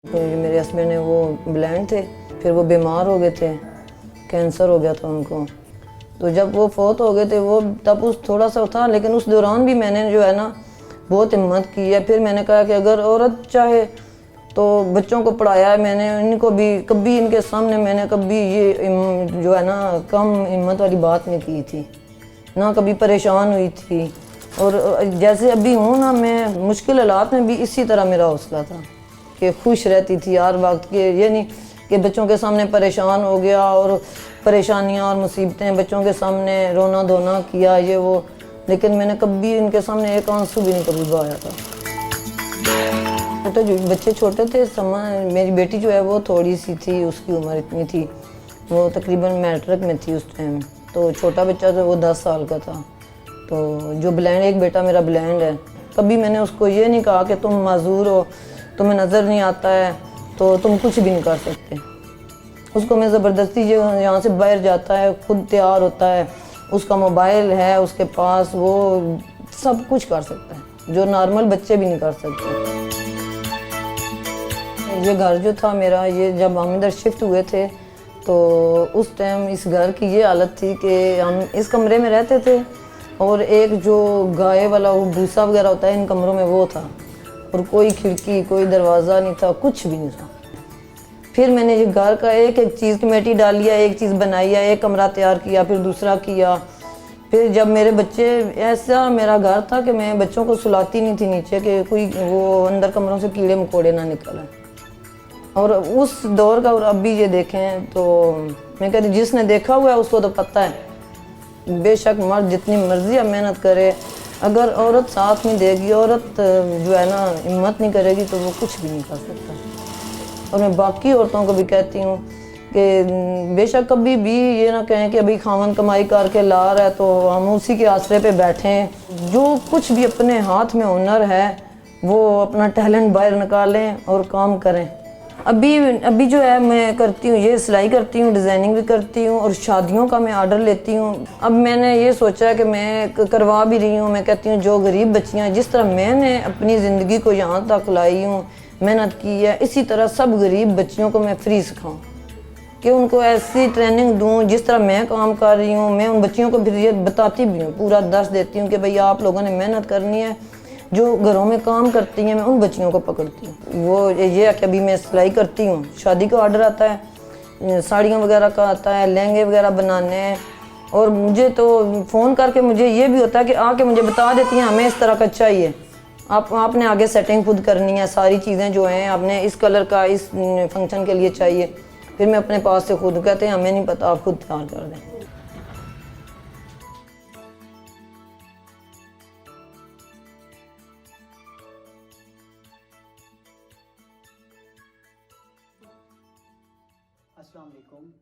तो मेरे हस्बैंड है वो ब्लाइंड थे, फिर वो बीमार हो गए थे, कैंसर हो गया था उनको। तो जब वो फौत हो गए थे वो तब उस थोड़ा सा था, लेकिन उस दौरान भी मैंने जो है ना बहुत हिम्मत की है। फिर मैंने कहा कि अगर औरत चाहे तो बच्चों को पढ़ाया है मैंने, इनको भी कभी इनके सामने मैंने कभी ये जो है ना कम हिम्मत वाली बात नहीं की थी, ना कभी परेशान हुई थी। और जैसे अभी हूँ ना, मैं मुश्किल हालात में भी इसी तरह मेरा हौसला था कि खुश रहती थी हर वक्त के, ये नहीं कि बच्चों के सामने परेशान हो गया और परेशानियाँ और मुसीबतें बच्चों के सामने रोना धोना किया ये वो, लेकिन मैंने कभी इनके सामने एक आंसू भी नहीं कभी बहाया था। छोटे बच्चे छोटे थे, समय मेरी बेटी जो है वो थोड़ी सी थी, उसकी उम्र इतनी थी, वो तकरीबन मैट्रिक में थी उस टाइम। तो छोटा बच्चा जो वो 10 साल का था। तो जो ब्लाइंड, एक बेटा मेरा ब्लाइंड है, कभी मैंने उसको ये नहीं कहा कि तुम माजूर हो, तुम्हें नज़र नहीं आता है तो तुम कुछ भी नहीं कर सकते। उसको मैं ज़बरदस्ती जो यहाँ से बाहर जाता है, खुद तैयार होता है, उसका मोबाइल है उसके पास, वो सब कुछ कर सकता है जो नॉर्मल बच्चे भी नहीं कर सकते। ये घर जो था मेरा, ये जब हम इधर शिफ्ट हुए थे तो उस टाइम इस घर की ये हालत थी कि हम इस कमरे में रहते थे और एक जो गाय वाला वो भूसा वगैरह होता है इन कमरों में वो था, और कोई खिड़की कोई दरवाज़ा नहीं था, कुछ भी नहीं था। फिर मैंने ये घर का एक एक चीज़ कमेटी डाली है, एक चीज़ बनाई है, एक कमरा तैयार किया, फिर दूसरा किया। फिर जब मेरे बच्चे, ऐसा मेरा घर था कि मैं बच्चों को सुलाती नहीं थी नीचे कि कोई वो अंदर कमरों से कीड़े मकोड़े ना निकलें। और उस दौर का, और अब भी ये देखें तो मैं कहती जिसने देखा हुआ है उसको तो पता है। बेशक मर्द जितनी मर्जी अब मेहनत करे, अगर औरत साथ नहीं देगी, औरत जो है ना हिम्मत नहीं करेगी तो वो कुछ भी नहीं कर सकता। और मैं बाकी औरतों को भी कहती हूँ कि बेशक कभी भी ये ना कहें कि अभी खामन कमाई करके ला रहा है तो हम उसी के आसरे पे बैठें। जो कुछ भी अपने हाथ में हुनर है वो अपना टैलेंट बाहर निकालें और काम करें। अभी जो है मैं करती हूँ, ये सिलाई करती हूँ, डिज़ाइनिंग भी करती हूँ और शादियों का मैं ऑर्डर लेती हूँ। अब मैंने ये सोचा है कि मैं करवा भी रही हूँ। मैं कहती हूँ जो गरीब बच्चियाँ, जिस तरह मैंने अपनी ज़िंदगी को यहाँ तक लाई हूँ, मेहनत की है, इसी तरह सब गरीब बच्चियों को मैं फ्री सिखाऊँ कि उनको ऐसी ट्रेनिंग दूँ जिस तरह मैं काम कर रही हूँ। मैं उन बच्चियों को फिर ये बताती भी हूँ, पूरा दर्श देती हूँ कि भाई आप लोगों ने मेहनत करनी है। जो घरों में काम करती हैं मैं उन बच्चियों को पकड़ती हूँ। वो ये है कि अभी मैं सिलाई करती हूँ, शादी का ऑर्डर आता है, साड़ियाँ वगैरह का आता है, लहंगे वगैरह बनाने हैं। और मुझे तो फ़ोन करके मुझे ये भी होता है कि आके मुझे बता देती हैं हमें इस तरह का चाहिए, आपने आगे सेटिंग खुद करनी है, सारी चीज़ें जो हैं आपने इस कलर का इस फंक्शन के लिए चाहिए। फिर मैं अपने पास से खुद कहते हैं हमें नहीं पता, आप खुद तैयार कर दें। अस्सलाम वालेकुम।